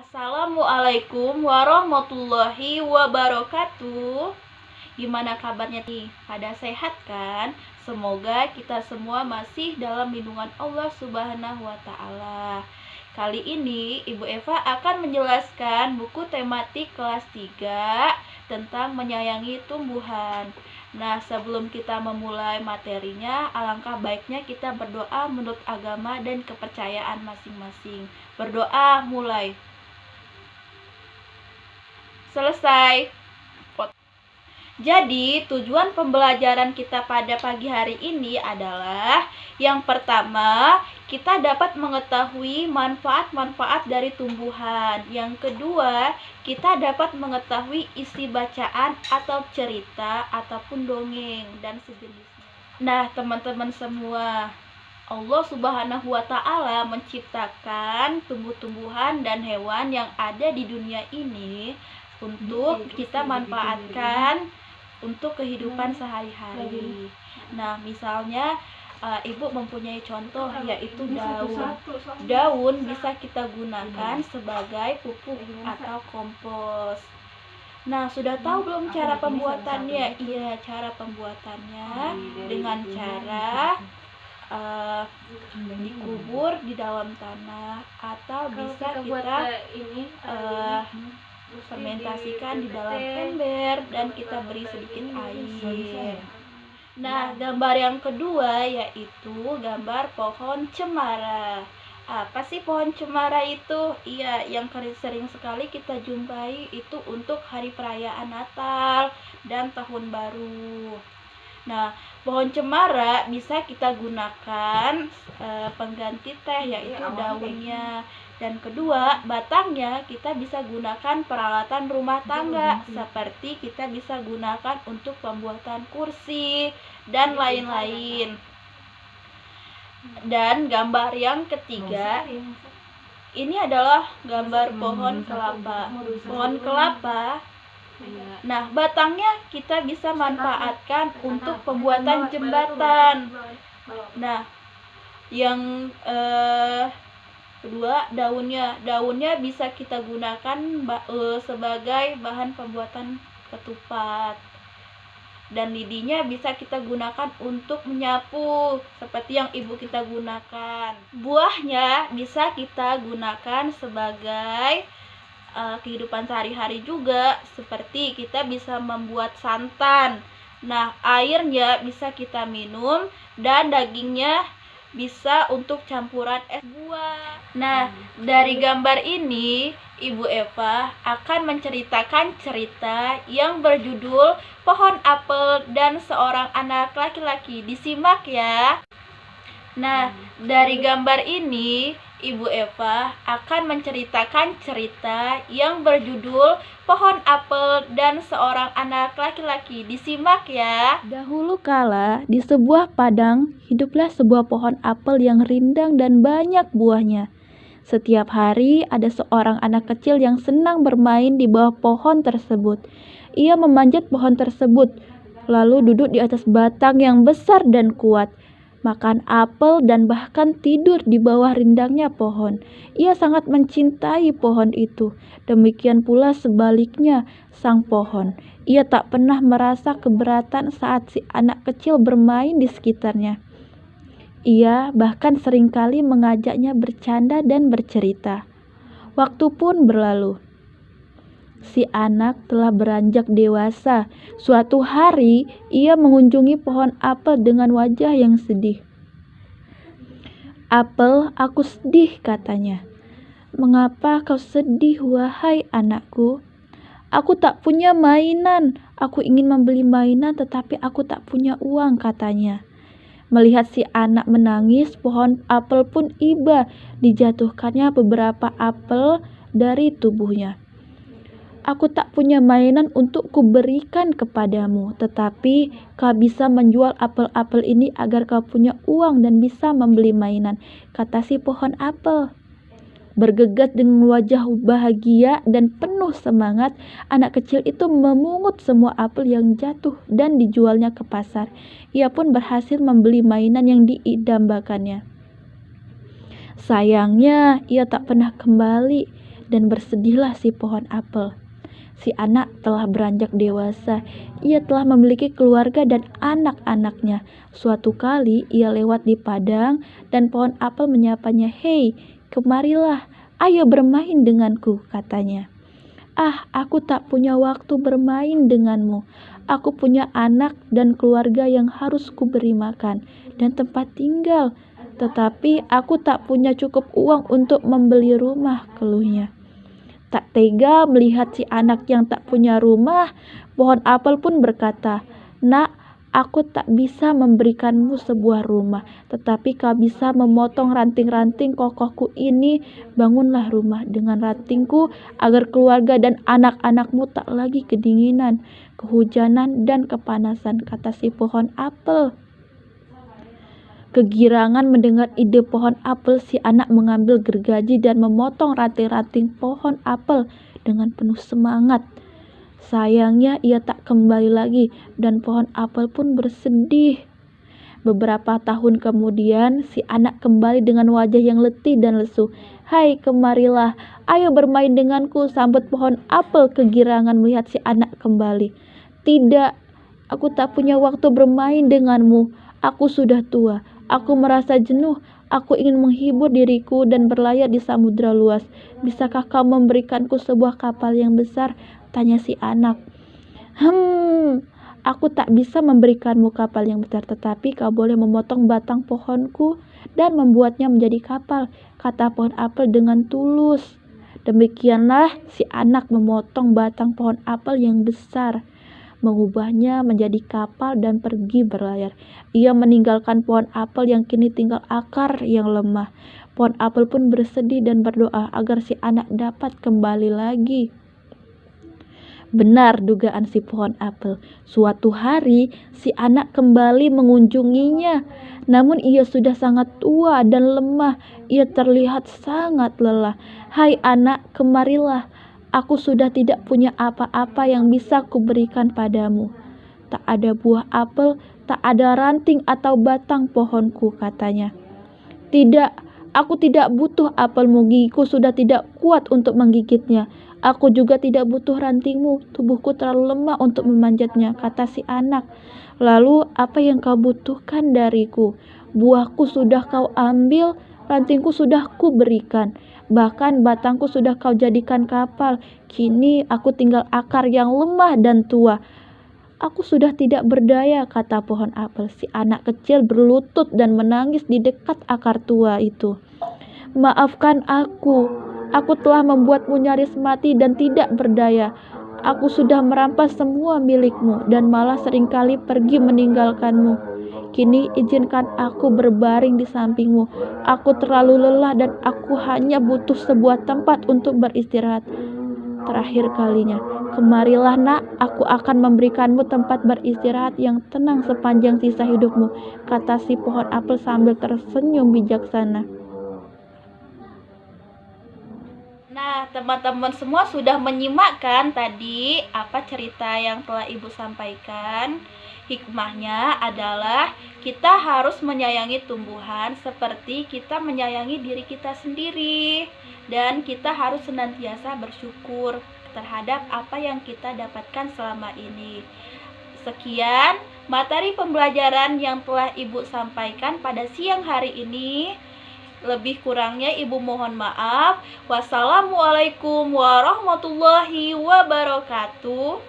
Assalamualaikum warahmatullahi wabarakatuh. Gimana kabarnya nih? Pada sehat kan? Semoga kita semua masih dalam lindungan Allah Subhanahu wa Ta'ala. Kali ini Ibu Eva akan menjelaskan buku tematik kelas 3 tentang menyayangi tumbuhan. Nah, sebelum kita memulai materinya, alangkah baiknya kita berdoa menurut agama dan kepercayaan masing-masing. Berdoa mulai. Selesai. Jadi, tujuan pembelajaran kita pada pagi hari ini adalah yang pertama, kita dapat mengetahui manfaat-manfaat dari tumbuhan. Yang kedua, kita dapat mengetahui isi bacaan atau cerita ataupun dongeng dan sejenisnya. Nah, teman-teman semua, Allah Subhanahu wa Ta'ala menciptakan tumbuh-tumbuhan dan hewan yang ada di dunia ini untuk kita manfaatkan untuk kehidupan sehari-hari. Nah, misalnya Ibu mempunyai contoh yaitu daun. Daun bisa kita gunakan sebagai pupuk atau kompos. Nah, sudah tahu belum cara pembuatannya? Iya, cara pembuatannya dengan cara dikubur di dalam tanah atau bisa kita fermentasikan di dalam ember dan kita beri sedikit air. Nah, gambar yang kedua yaitu gambar pohon cemara. Apa sih pohon cemara itu? Iya, yang sering sekali kita jumpai itu untuk hari perayaan Natal dan Tahun Baru. Nah, pohon cemara bisa kita gunakan pengganti teh yaitu daunnya. Dan kedua, batangnya kita bisa gunakan peralatan rumah tangga seperti kita bisa gunakan untuk pembuatan kursi dan lain-lain. Dan gambar yang ketiga, ini adalah gambar pohon kelapa. Pohon kelapa, nah batangnya kita bisa manfaatkan untuk pembuatan jembatan. Nah, yang kedua, daunnya bisa kita gunakan sebagai bahan pembuatan ketupat. Dan lidinya bisa kita gunakan untuk menyapu seperti yang ibu kita gunakan. Buahnya bisa kita gunakan sebagai kehidupan sehari-hari juga, seperti kita bisa membuat santan. Nah, airnya bisa kita minum dan dagingnya bisa untuk campuran es buah. Nah, dari gambar ini Ibu Eva akan menceritakan cerita yang berjudul Pohon Apel dan Seorang Anak Laki-laki. Disimak ya. Nah, dari gambar ini Ibu Eva akan menceritakan cerita yang berjudul Pohon Apel dan Seorang Anak Laki-laki. Disimak ya. Dahulu kala, di sebuah padang, hiduplah sebuah pohon apel yang rindang dan banyak buahnya. Setiap hari ada seorang anak kecil yang senang bermain di bawah pohon tersebut. Ia memanjat pohon tersebut, lalu duduk di atas batang yang besar dan kuat, makan apel dan bahkan tidur di bawah rindangnya pohon. Ia sangat mencintai pohon itu. Demikian pula sebaliknya sang pohon. Ia tak pernah merasa keberatan saat si anak kecil bermain di sekitarnya. Ia bahkan seringkali mengajaknya bercanda dan bercerita. Waktu pun berlalu. Si anak telah beranjak dewasa. Suatu hari, ia mengunjungi pohon apel dengan wajah yang sedih. "Apel, aku sedih," katanya. "Mengapa kau sedih, wahai anakku?" "Aku tak punya mainan. Aku ingin membeli mainan tetapi aku tak punya uang," katanya. Melihat si anak menangis, pohon apel pun iba. Dijatuhkannya beberapa apel dari tubuhnya. "Aku tak punya mainan untuk kuberikan kepadamu, tetapi kau bisa menjual apel-apel ini agar kau punya uang dan bisa membeli mainan," kata si pohon apel. Bergegas dengan wajah bahagia dan penuh semangat, anak kecil itu memungut semua apel yang jatuh dan dijualnya ke pasar. Ia pun berhasil membeli mainan yang diidambakannya. Sayangnya, ia tak pernah kembali. dan bersedihlah si pohon apel. Si anak telah beranjak dewasa. Ia telah memiliki keluarga dan anak-anaknya. Suatu kali ia lewat di padang dan pohon apel menyapanya. "Hei, kemarilah, ayo bermain denganku," katanya. "Ah, aku tak punya waktu bermain denganmu. Aku punya anak dan keluarga yang harus kuberi makan dan tempat tinggal. Tetapi aku tak punya cukup uang untuk membeli rumah," keluhnya. Tak tega melihat si anak yang tak punya rumah, pohon apel pun berkata, "Nak, aku tak bisa memberikanmu sebuah rumah, tetapi kau bisa memotong ranting-ranting kokohku ini. Bangunlah rumah dengan rantingku agar keluarga dan anak-anakmu tak lagi kedinginan, kehujanan, dan kepanasan," kata si pohon apel. Kegirangan mendengar ide pohon apel, si anak mengambil gergaji dan memotong ranting-ranting pohon apel dengan penuh semangat. Sayangnya ia tak kembali lagi dan pohon apel pun bersedih. Beberapa tahun kemudian, si anak kembali dengan wajah yang letih dan lesu. "Hai, kemarilah, ayo bermain denganku," sambut pohon apel kegirangan melihat si anak kembali. "Tidak, aku tak punya waktu bermain denganmu. Aku sudah tua. Aku merasa jenuh. Aku ingin menghibur diriku dan berlayar di samudera luas. Bisakah kau memberikanku sebuah kapal yang besar?" tanya si anak. Aku tak bisa memberikanmu kapal yang besar, tetapi kau boleh memotong batang pohonku dan membuatnya menjadi kapal," kata pohon apel dengan tulus. Demikianlah si anak memotong batang pohon apel yang besar, mengubahnya menjadi kapal dan pergi berlayar. Ia meninggalkan pohon apel yang kini tinggal akar yang lemah. Pohon apel pun bersedih dan berdoa agar si anak dapat kembali lagi. Benar dugaan si pohon apel. Suatu hari si anak kembali mengunjunginya. Namun ia sudah sangat tua dan lemah. Ia terlihat sangat lelah. "Hai anak, kemarilah. Aku sudah tidak punya apa-apa yang bisa kuberikan padamu. Tak ada buah apel, tak ada ranting atau batang pohonku," katanya. "Tidak, aku tidak butuh apelmu. Gigiku sudah tidak kuat untuk menggigitnya. Aku juga tidak butuh rantingmu. Tubuhku terlalu lemah untuk memanjatnya," kata si anak. "Lalu apa yang kau butuhkan dariku? Buahku sudah kau ambil, rantingku sudah ku berikan. Bahkan batangku sudah kau jadikan kapal. Kini aku tinggal akar yang lemah dan tua. Aku sudah tidak berdaya," kata pohon apel. Si anak kecil berlutut dan menangis di dekat akar tua itu. "Maafkan aku. Aku telah membuatmu nyaris mati dan tidak berdaya. Aku sudah merampas semua milikmu dan malah seringkali pergi meninggalkanmu. Kini izinkan aku berbaring di sampingmu. Aku terlalu lelah dan aku hanya butuh sebuah tempat untuk beristirahat. Terakhir kalinya, kemarilah nak, aku akan memberikanmu tempat beristirahat yang tenang sepanjang sisa hidupmu," kata si pohon apel sambil tersenyum bijaksana. Nah, teman-teman semua sudah menyimak kan tadi apa cerita yang telah Ibu sampaikan? Hikmahnya adalah kita harus menyayangi tumbuhan seperti kita menyayangi diri kita sendiri. Dan kita harus senantiasa bersyukur terhadap apa yang kita dapatkan selama ini. Sekian materi pembelajaran yang telah Ibu sampaikan pada siang hari ini. Lebih kurangnya Ibu mohon maaf. Wassalamualaikum warahmatullahi wabarakatuh.